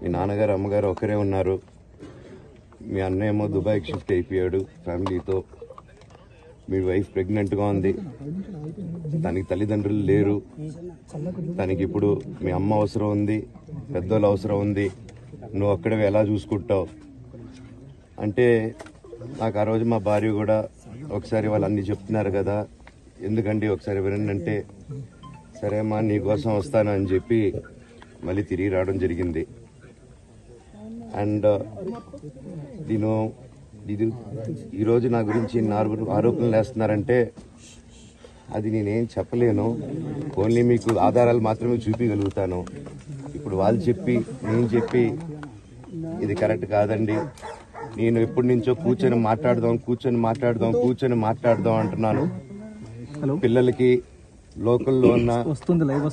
మీ నాన్నగారు అమ్మగారు ఒకరే ఉన్నారు. మీ అన్నయ్య ఏమో దుబాయ్కి షిఫ్ట్ అయిపోయాడు ఫ్యామిలీతో. మీ వైఫ్ ప్రెగ్నెంట్గా ఉంది. తనకి తల్లిదండ్రులు లేరు. తనకి ఇప్పుడు మీ అమ్మ అవసరం ఉంది, పెద్దోళ్ళు అవసరం ఉంది. నువ్వు అక్కడవి ఎలా చూసుకుంటావు అంటే నాకు ఆ రోజు మా భార్య కూడా ఒకసారి వాళ్ళు అన్నీ చెప్తున్నారు కదా, ఎందుకండి ఒకసారి వినండి అంటే, సరే అమ్మా నీకోసం వస్తాను అని చెప్పి మళ్ళీ తిరిగి రావడం జరిగింది. అండ్ ఇది ఈరోజు నా గురించి ఆరోపణలు వేస్తున్నారంటే అది నేనేం చెప్పలేను. ఓన్లీ మీకు ఆధారాలు మాత్రమే చూపించగలుగుతాను. ఇప్పుడు వాళ్ళు చెప్పి నేను చెప్పి ఇది కరెక్ట్ కాదండి, నేను ఎప్పటి నుంచో కూర్చొని మాట్లాడదాం అంటున్నాను. పిల్లలకి లోకల్లో ఉన్న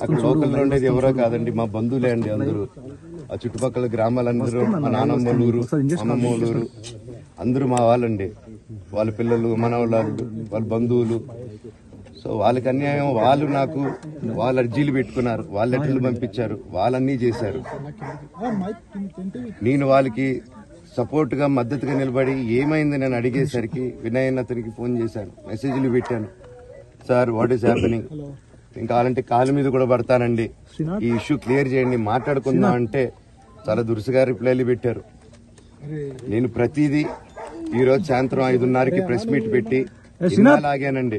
అక్కడ లోకల్లో ఉండేది ఎవరో కాదండి, మా బంధువులే అండి. అందరూ ఆ చుట్టుపక్కల గ్రామాలందరూ, మా నానమ్మలూరు, అమ్మమ్మలూరు అందరూ మా వాళ్ళండి. వాళ్ళ పిల్లలు, మనవాళ్ళు, వాళ్ళ బంధువులు. సో వాళ్ళకి అన్యాయం, వాళ్ళు నాకు వాళ్ళ అర్జీలు పెట్టుకున్నారు, వాళ్ళ లెటర్లు పంపించారు, వాళ్ళన్నీ చేశారు. నేను వాళ్ళకి సపోర్ట్ గా మద్దతుగా నిలబడి ఏమైంది నేను అడిగేసరికి వినయ్ అతనికి ఫోన్ చేశాను, మెసేజ్లు పెట్టాను. సార్ వాట్ ఈస్ హ్యాపెనింగ్, ఇంకా కావాలంటే కాళ్ళ మీద కూడా పడతానండి, ఈ ఇష్యూ క్లియర్ చేయండి, మాట్లాడుకుందాం అంటే చాలా దురుసుగా రిప్లైలు పెట్టారు. నేను ప్రతిదీ ఈ రోజు సాయంత్రం 5:30కి ప్రెస్ మీట్ పెట్టి ఆగానండి,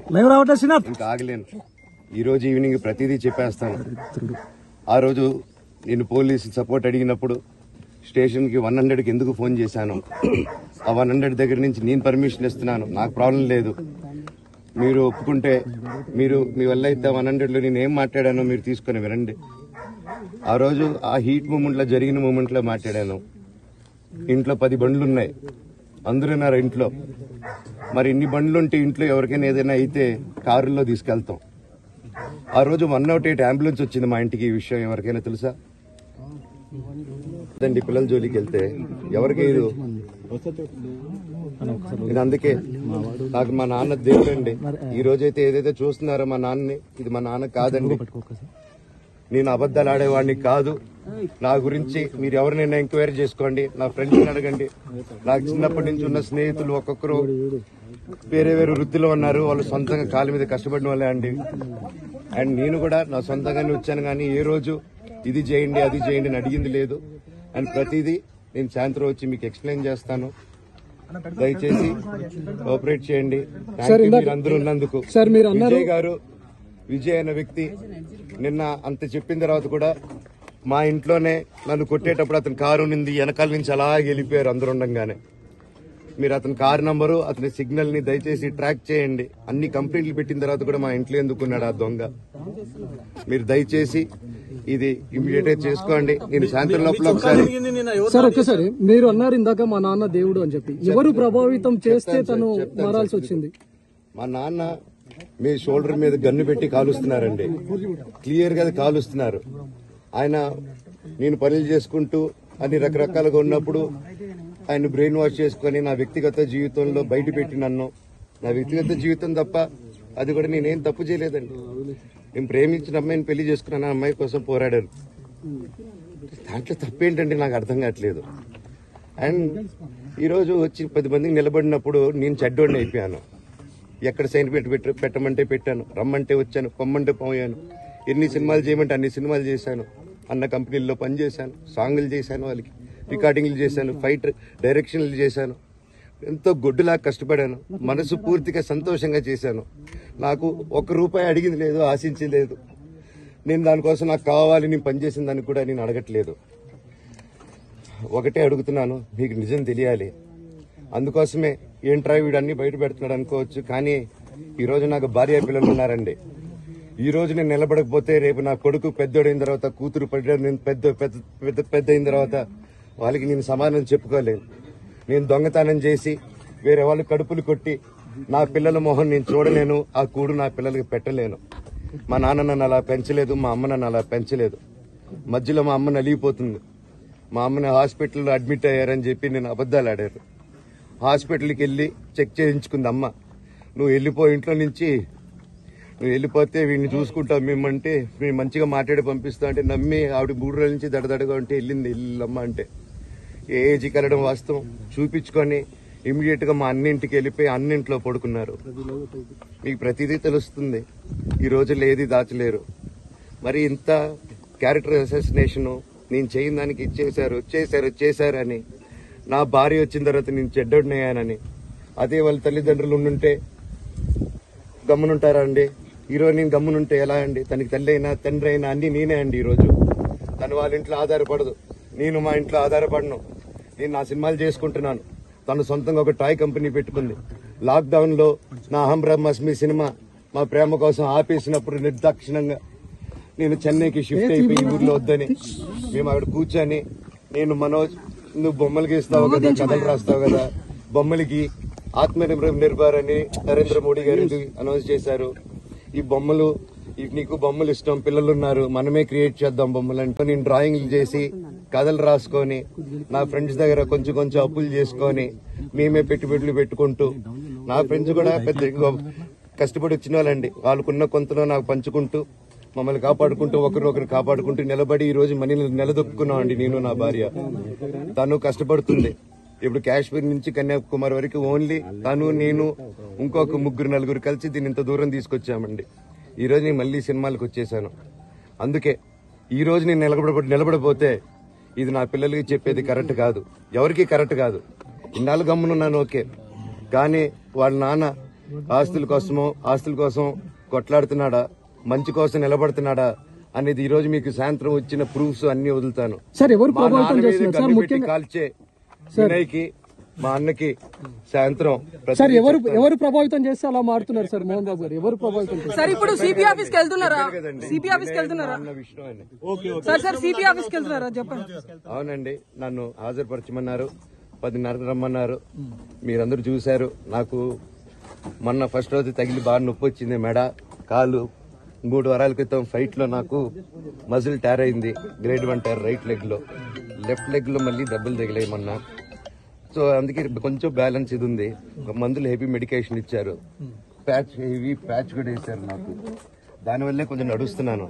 ఇంకా ఆగలేను. ఈ రోజు ఈవినింగ్ ప్రతిదీ చెప్పేస్తాను. ఆ రోజు నేను పోలీసు సపోర్ట్ అడిగినప్పుడు స్టేషన్ కి 100కి ఎందుకు ఫోన్ చేశాను, ఆ 100 దగ్గర నుంచి నేను పర్మిషన్ ఇస్తున్నాను, నాకు ప్రాబ్లం లేదు, మీరు ఒప్పుకుంటే మీరు మీ వల్ల అయితే 100లో నేను ఏం మాట్లాడానో మీరు తీసుకుని వినండి. ఆ రోజు ఆ హీట్ మూమెంట్లో జరిగిన మూమెంట్లో మాట్లాడాను. ఇంట్లో 10 బండ్లు ఉన్నాయి, అందరూ ఉన్నారు ఇంట్లో. మరి ఇన్ని బండ్లు ఉంటే ఇంట్లో ఎవరికైనా ఏదైనా అయితే కారుల్లో తీసుకెళ్తాం. ఆ రోజు 108 అంబులెన్స్ వచ్చింది మా ఇంటికి. ఈ విషయం ఎవరికైనా తెలుసా? పిల్లల జోలికి వెళ్తే ఎవరికి ఇది అందుకే నాకు మా నాన్న దేవుడండి. ఈ రోజైతే ఏదైతే చూస్తున్నారో మా నాన్నని, ఇది మా నాన్న కాదండి. నేను అబద్దాలు ఆడేవాడిని కాదు. నా గురించి మీరు ఎవరినైనా ఎంక్వైరీ చేసుకోండి, నా ఫ్రెండ్స్ని అడగండి. నాకు చిన్నప్పటి నుంచి ఉన్న స్నేహితులు ఒక్కొక్కరు వేరే వేరే వృత్తిలో ఉన్నారు, వాళ్ళు సొంతంగా కాళ్ళ మీద కష్టపడిన వాళ్ళే అండి. అండ్ నేను కూడా నా సొంతంగానే వచ్చాను, కానీ ఏ రోజు ఇది చేయండి అది చేయండి అని అడిగింది లేదు. అండ్ ప్రతిదీ నేను సాయంత్రం వచ్చి మీకు ఎక్స్ప్లెయిన్ చేస్తాను. దయచేసి కోఆపరేట్ చేయండి. అందరూ ఉన్నందుకు. విజయ్ అనే వ్యక్తి నిన్న అంత చెప్పిన తర్వాత కూడా మా ఇంట్లోనే నన్ను కొట్టేటప్పుడు అతని కారు ఉంది, వెనకాల నుంచి అలా వెళ్ళిపోయారు అందరూ ఉండగానే. మీరు అతని కారు నంబరు, అతని సిగ్నల్ ని దయచేసి ట్రాక్ చేయండి. అన్ని కంప్లైంట్లు పెట్టిన తర్వాత కూడా మా ఇంట్లో ఎందుకున్నాడు ఆ దొంగ? మీరు దయచేసి ఇది ఇమీడియట్ గా చేసుకోండి. నేను సాయంత్రం లోపల ఒకసారి మీరు అన్నారు ఇందాక మా నాన్న దేవుడు అని చెప్పి, ఎవరు ప్రభావితం చేస్తే తను మారాల్సి వచ్చింది? మా నాన్న మీ షోల్డర్ మీద గన్ను పెట్టి కాలుస్తున్నారండి, క్లియర్ గా కాలుస్తున్నారు. ఆయన నేను పనులు చేసుకుంటూ అన్ని రకరకాలుగా ఉన్నప్పుడు ఆయన బ్రెయిన్ వాష్ చేసుకుని నా వ్యక్తిగత జీవితంలో బయట పెట్టి నన్ను, నా వ్యక్తిగత జీవితం తప్ప అది కూడా నేనేం తప్పు చేయలేదండి. నేను ప్రేమించిన అమ్మాయిని పెళ్లి చేసుకున్నాను, ఆ అమ్మాయి కోసం పోరాడాను. దాంట్లో తప్పేంటంటే నాకు అర్థం కావట్లేదు. అండ్ ఈరోజు వచ్చి 10 మందికి నిలబడినప్పుడు నేను చెడ్డోడిని అయిపోయాను. ఎక్కడ సైన్ పెట్టమంటే పెట్టాను, రమ్మంటే వచ్చాను, పొమ్మంటే పోయాను. ఎన్ని సినిమాలు చేయమంటే అన్ని సినిమాలు చేశాను, అన్న కంపెనీల్లో పనిచేశాను, సాంగులు చేశాను, వాళ్ళకి రికార్డింగ్లు చేశాను, ఫైట్ డైరెక్షన్లు చేశాను. ఎంతో గొడ్డులా కష్టపడాను, మనసు పూర్తిగా సంతోషంగా చేశాను. నాకు ₹1 అడిగింది లేదు, ఆశించింది లేదు. నేను దానికోసం నాకు కావాలి, నేను పనిచేసిన దానికి కూడా నేను అడగట్లేదు. ఒకటే అడుగుతున్నాను, మీకు నిజం తెలియాలి. అందుకోసమే ఏంట్రా వీడు అన్ని బయట పెడుతున్నాడు అనుకోవచ్చు, కానీ ఈరోజు నాకు భార్య పిల్లలు ఉన్నారండి. ఈ రోజు నేను నిలబడకపోతే రేపు నా కొడుకు పెద్దోడైన తర్వాత, కూతురు నేను పెద్ద అయిన తర్వాత వాళ్ళకి నేను సమాధానం చెప్పుకోలేను. నేను దొంగతనం చేసి వేరే వాళ్ళు కడుపులు కొట్టి నా పిల్లల మొహం నేను చూడలేను, ఆ కూడు నా పిల్లలకి పెట్టలేను. మా నాన్న నన్ను అలా పెంచలేదు, మా అమ్మ నన్ను అలా పెంచలేదు. మధ్యలో మా అమ్మ నలిగిపోతుంది. మా అమ్మని హాస్పిటల్లో అడ్మిట్ అయ్యారని చెప్పి నేను అబద్దాలు ఆడారు. హాస్పిటల్కి వెళ్ళి చెక్ చేయించుకుంది అమ్మ. నువ్వు వెళ్ళిపో ఇంట్లో నుంచి, నువ్వు వెళ్ళిపోతే వీడిని చూసుకుంటాం మేమంటే మేము మంచిగా మాట్లాడి పంపిస్తా అంటే నమ్మి ఆవిడ 3 రోజుల నుంచి దడదడగా ఉంటే వెళ్ళిందమ్మ అంటే ఏ ఏజీకి వెళ్ళడం వాస్తవం చూపించుకొని ఇమీడియట్ గా మా అన్నింటికి వెళ్ళిపోయి అన్నింట్లో పడుకున్నారు. మీకు ప్రతిదీ తెలుస్తుంది. ఈ రోజుల్లో ఏది దాచలేరు. మరి ఇంత క్యారెక్టర్ అసాసినేషన్ నేను చేయని దానికి చేశారు అని నా భార్య వచ్చిన తర్వాత నేను చెడ్డోడినయ్యానని అదే వాళ్ళ తల్లిదండ్రులు ఉండుంటే గమ్మునుంటారా అండి? ఈరోజు నేను గమ్మునుంటే ఎలా అండి? తనకి తల్లి అయినా తండ్రి అయినా అన్ని నేనే అండి. ఈరోజు తను వాళ్ళ ఇంట్లో ఆధారపడదు, నేను మా ఇంట్లో ఆధారపడను. నేను నా సినిమాలు చేసుకుంటున్నాను. తను సొంతంగా ఒక టాయ్ కంపెనీ పెట్టుకుంది. లాక్డౌన్ లో నా అహం బ్రహ్మాస్మి సినిమా మా ప్రేమ కోసం ఆపేసినప్పుడు నిర్దాక్షిణంగా నేను చెన్నైకి షిఫ్ట్ అయిపోయి ఊర్లో వద్దని మేము అక్కడ కూర్చొని నేను మనోజ్ నువ్వు బొమ్మలు గీస్తావు కదా, కథలు రాస్తావు కదా, బొమ్మలకి ఆత్మనిర్భర్ అని నరేంద్ర మోడీ గారు అనౌన్స్ చేశారు. ఈ బొమ్మలు నీకు బొమ్మలు ఇష్టం, పిల్లలు ఉన్నారు, మనమే క్రియేట్ చేద్దాం బొమ్మలు అంటే నేను డ్రాయింగ్లు చేసి కథలు రాసుకొని నా ఫ్రెండ్స్ దగ్గర కొంచెం అప్పులు చేసుకొని మేమే పెట్టుబడులు పెట్టుకుంటూ నా ఫ్రెండ్స్ కూడా పెద్ద కష్టపడి వచ్చిన వాళ్ళండి. వాళ్ళకున్న కొంతలో నాకు పంచుకుంటూ మమ్మల్ని కాపాడుకుంటూ ఒకరినొకరు కాపాడుకుంటూ నిలబడి ఈ రోజు మనీ నిలదొక్కున్నామండి. నేను నా భార్య తను కష్టపడుతుంది. ఇప్పుడు కాశ్మీర్ నుంచి కన్యాకుమారి వరకు ఓన్లీ తను నేను ఇంకొక 3-4 కలిసి దీన్ని ఇంత దూరం తీసుకొచ్చామండి. ఈ రోజు నేను మళ్ళీ సినిమాలకు వచ్చేసాను. అందుకే ఈ రోజు నేను నిలబడపోతే ఇది నా పిల్లలకి చెప్పేది కరెక్ట్ కాదు, ఎవరికి కరెక్ట్ కాదు. ఇన్నాళ్ళు గమ్మునున్నాను ఓకే, కానీ వాళ్ళ నాన్న ఆస్తుల కోసం కొట్లాడుతున్నాడా, మంచి కోసం నిలబడుతున్నాడా అనేది ఈ రోజు మీకు సాయంత్రం వచ్చిన ప్రూఫ్స్ అన్ని వదులుతాను. కాల్చే వినయ్కి మా అన్నకి సాయంత్రం సార్ ఎవరు ప్రభావితం చేస్తే అలా మారుతున్నారు సార్ మోహన్ బాబు గారు? ఎవరు ప్రభావితం సార్? ఇప్పుడు సిపి ఆఫీస్కి వెళ్తున్నారా? సిపి ఆఫీస్కి వెళ్తున్నారా? సార్ సిపి ఆఫీస్కి వెళ్తున్నారా చెప్పండి. అవునండి, నన్ను హాజరుపరచమన్నారు, 10:30 రమ్మన్నారు. మీరందరూ చూశారు. నాకు మొన్న ఫస్ట్ రోజు తగిలి బాగా నొప్పి వచ్చింది, మెడ కాలు. 3 వారాల క్రితం ఫైట్ లో నాకు మజిల్ టైర్ అయింది, గ్రేడ్ 1 టైర్ రైట్ లెగ్ లో. లెఫ్ట్ లెగ్ లో మళ్ళీ దెబ్బలు తగిలాయి మొన్న. సో అందుకే కొంచెం బ్యాలెన్స్ ఇది ఉంది. మందులు హెవీ మెడికేషన్ ఇచ్చారు, హెవీ ప్యాచ్ కూడా వేశారు నాకు. దానివల్లే కొంచెం నడుస్తున్నాను.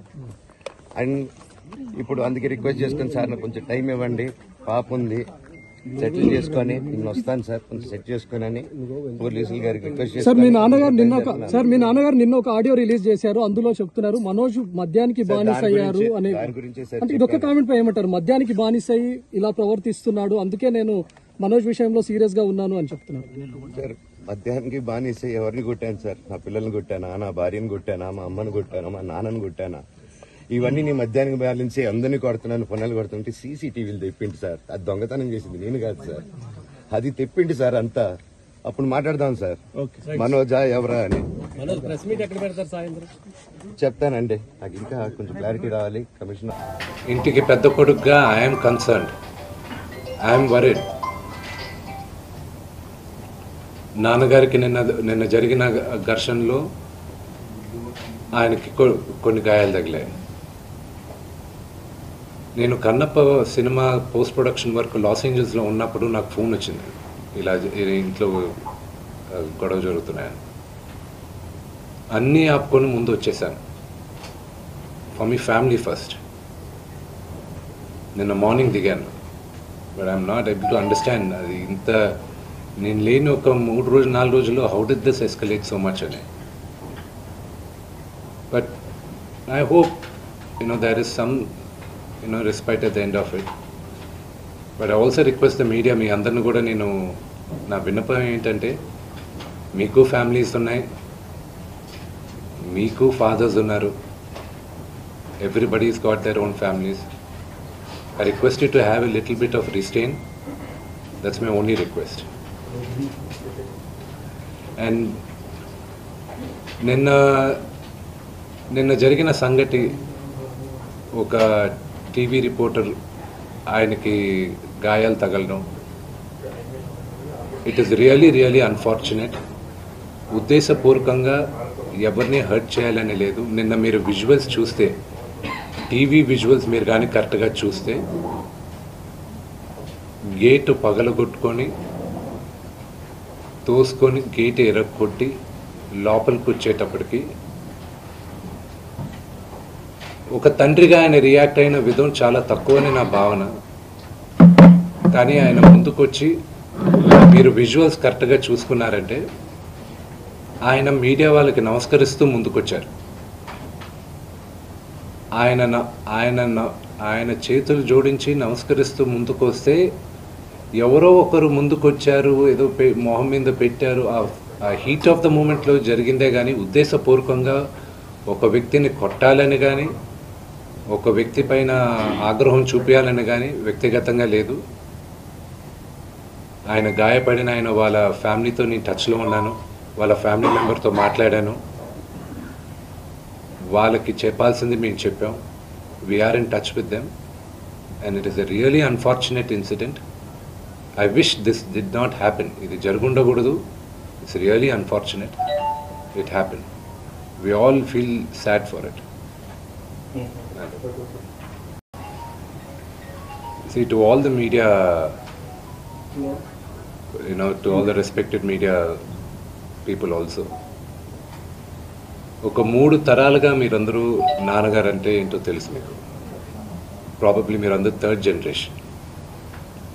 అండ్ ఇప్పుడు అందుకే రిక్వెస్ట్ చేసుకుని సార్ నాకు కొంచెం టైం ఇవ్వండి, పాప ఉంది, సెటిల్ చేసుకొని నేను వస్తాను సార్, కొంచెం సెట్ చేసుకుని అని పోలీసులు గారికి రిక్వెస్ట్ చేస్తాను. మీ నాన్నగారు నిన్న ఒక ఆడియో రిలీజ్ చేశారు. అందులో చెప్తున్నారు మనోజ్ మద్యానికి బానిస అయ్యారు అని. అంటే ఇదొక కామెంట్ పై ఏమంటారు? మద్యానికి బానిస అయ్యి ఇలా ప్రవర్తిస్తున్నాడు, అందుకే నేను మనోజ్ విషయంలో సీరియస్ గా ఉన్నాను అని చెప్తున్నారు. సార్ మద్యానికి బానిస ఎవరిని కొట్టాను సార్? నా పిల్లల్ని కొట్టానా, నా భార్యను కొట్టానా, మా అమ్మని కొట్టానా, మా నాన్నని కొట్టానా? ఇవన్నీ నేను మద్యానికి బ్యాలెన్స్ అందరినీ కొడుతున్నాను, పొన్నాలు కొడుతుంటే సీసీటీవీలు తెప్పిండి సార్. అది దొంగతనం చేసింది నేను కాదు సార్, అది తెప్పిండి సార్ అంతా. అప్పుడు మాట్లాడదాం సార్ మనోజా ఎవరా అని. చెప్తానండి, నాకు ఇంకా కొంచెం క్లారిటీ రావాలి. కమిషనర్ ఇంటికి పెద్ద కొడుకుగా ఐఎమ్ కన్సర్న్డ్, ఐఎమ్ వరీడ్. నాన్నగారికి నిన్న జరిగిన ఘర్షణలో ఆయనకి కొన్ని గాయాలు తగిలాయి. నేను Kannappa cinema post production work లాస్ ఏంజల్స్లో ఉన్నప్పుడు నాకు ఫోన్ వచ్చింది, ఇలా ఇంట్లో గొడవ జరుగుతున్నాయని. అన్నీ ఆపుకొని ముందు వచ్చేసాను. For me family first. నిన్న మార్నింగ్ దిగాను. But I'm not able to understand అది ఇంత నేను లేని ఒక 3-4 రోజుల్లో how did this escalate so much అని. But I hope there is some respite at the end of it. But I also request the media, మీ అందరిని కూడా నేను నా విన్నపం ఏంటంటే, మీకు ఫ్యామిలీస్ ఉన్నాయి, మీకు ఫాదర్స్ ఉన్నారు, everybody's got their own families. I request you to have a little bit of restraint. That's my only request. And నిన్న జరిగిన సంగతి, ఒక టీవీ రిపోర్టర్ ఆయనకి గాయాలు తగలడం, ఇట్ ఈస్ రియలీ అన్ఫార్చునేట్. ఉద్దేశపూర్వకంగా ఎవరిని హర్ట్ చేయాలని లేదు. నిన్న మీరు విజువల్స్ చూస్తే, టీవీ విజువల్స్ మీరు కానీ కరెక్ట్గా చూస్తే, గేటు పగలగొట్టుకొని తోసుకొని గేట్ ఎరగొట్టి లోపలికి వచ్చేటప్పటికి ఒక తండ్రిగా ఆయన రియాక్ట్ అయిన విధం చాలా తక్కువని నా భావన. కానీ ఆయన ముందుకొచ్చి మీరు విజువల్స్ కరెక్ట్గా చూసుకున్నారంటే ఆయన మీడియా వాళ్ళకి నమస్కరిస్తూ ముందుకొచ్చారు. ఆయన చేతులు జోడించి నమస్కరిస్తూ ముందుకు వస్తే ఎవరో ఒకరు ముందుకొచ్చారు, ఏదో మొహం మీద పెట్టారు. ఆ హీట్ ఆఫ్ ద మూమెంట్లో జరిగిందే కానీ ఉద్దేశపూర్వకంగా ఒక వ్యక్తిని కొట్టాలని కానీ ఒక వ్యక్తి పైన ఆగ్రహం చూపించాలని కానీ వ్యక్తిగతంగా లేదు. ఆయన గాయపడిన ఆయన వాళ్ళ ఫ్యామిలీతో నేను టచ్లో ఉన్నాను, వాళ్ళ ఫ్యామిలీ మెంబర్తో మాట్లాడాను. వాళ్ళకి చెప్పాల్సింది మేము చెప్పాం. We're in touch with them and it is a really unfortunate incident. I wish this did not happen. ఇది జరుగుండకూడదు. It's really unfortunate. It happen. We all feel sad for it. See, to all the media, to all the respected media people also. ఒక 3 తరాలుగా మీరందరూ నాన్నగారు అంటే ఏంటో తెలుసు మీకు. ప్రాబబ్లీ మీరందరూ 3rd జనరేషన్.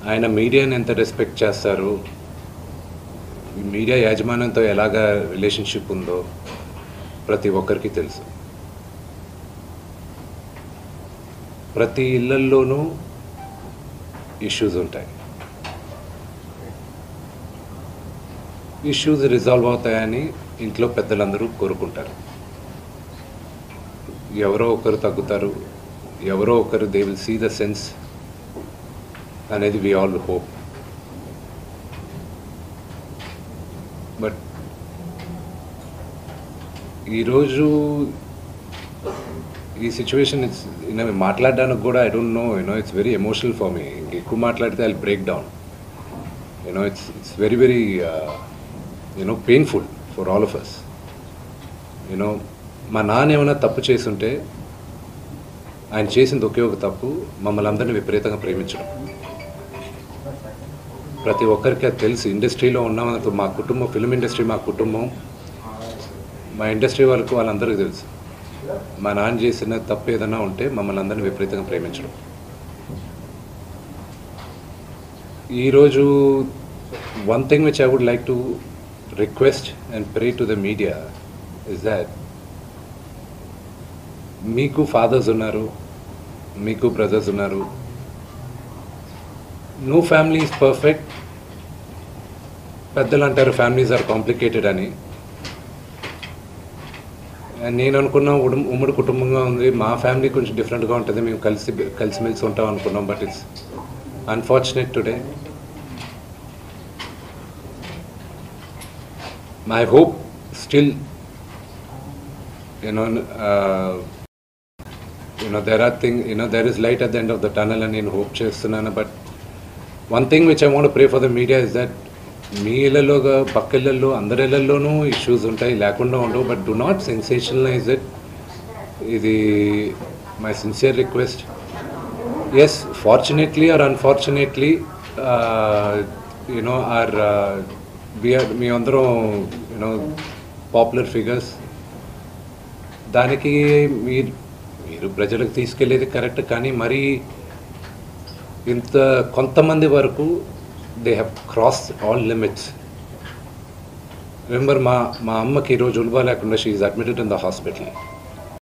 ఆయన మీడియాని ఎంత రెస్పెక్ట్ చేస్తారు, మీడియా యాజమాన్యంతో ఎలాగా రిలేషన్షిప్ ఉందో ప్రతి ఒక్కరికి తెలుసు. ప్రతి ఇళ్లల్లోనూ ఇష్యూస్ ఉంటాయి. ఇష్యూస్ రిజాల్వ్ అవుతాయని ఇంట్లో పెద్దలందరూ కోరుకుంటారు. ఎవరో ఒకరు తగ్గుతారు, ఎవరో ఒకరు they will see the sense అనేది వి ఆల్ హోప్. బట్ ఈరోజు ఈ సిచ్యువేషన్ మాట్లాడడానికి కూడా I don't know, it's very emotional for me. ఎక్కువ మాట్లాడితే I break down. It's very very painful for all of us. మా నాన్న ఏమైనా తప్పు చేస్తుంటే ఆయన చేసింది ఒకే ఒక తప్పు, మమ్మల్ని అందరినీ విపరీతంగా ప్రేమించడం. ప్రతి ఒక్కరికి అది తెలుసు. ఇండస్ట్రీలో ఉన్నామనుకో, మా కుటుంబం, ఫిల్మ్ ఇండస్ట్రీ మా కుటుంబం, మా ఇండస్ట్రీ వాళ్ళందరికీ తెలుసు. మా నాన్న చేసిన తప్పు ఏదైనా ఉంటే మమ్మల్ని అందరినీ విపరీతంగా ప్రేమించడం. ఈరోజు one thing which I would like to request and pray to the media is that మీకు ఫాదర్స్ ఉన్నారు, మీకు బ్రదర్స్ ఉన్నారు. No family is perfect. పెద్దలు అంటారు ఫ్యామిలీస్ ఆర్ కాంప్లికేటెడ్ అని. నేను అనుకున్నా ఉమ్మడి కుటుంబంగా ఉంది, మా ఫ్యామిలీ కొంచెం డిఫరెంట్గా ఉంటుంది, మేము కలిసిమెలిసి ఉంటాం అనుకున్నాం. But it's unfortunate today. My hope still there is light at the end of the tunnel అని నేను హోప్ చేస్తున్నాను. But one thing which I want pray for the media is that మీ ఇళ్లలోగా పక్క ఇళ్లలో అందరి ఇళ్లలోనూ ఇష్యూస్ ఉంటాయి, లేకుండా ఉండవు. But do not sensationalize it. ఇది my sincere request. Yes, fortunately or unfortunately మీ అందరం పాపులర్ ఫిగర్స్. దానికి మీరు ప్రజలకు తీసుకెళ్లేది కరెక్ట్, కానీ మరి ఇంత కొంతమంది వరకు they have crossed all limits. Remember, మా అమ్మకి ఈరోజు ఉల్బా లేకుండా she is admitted in the hospital.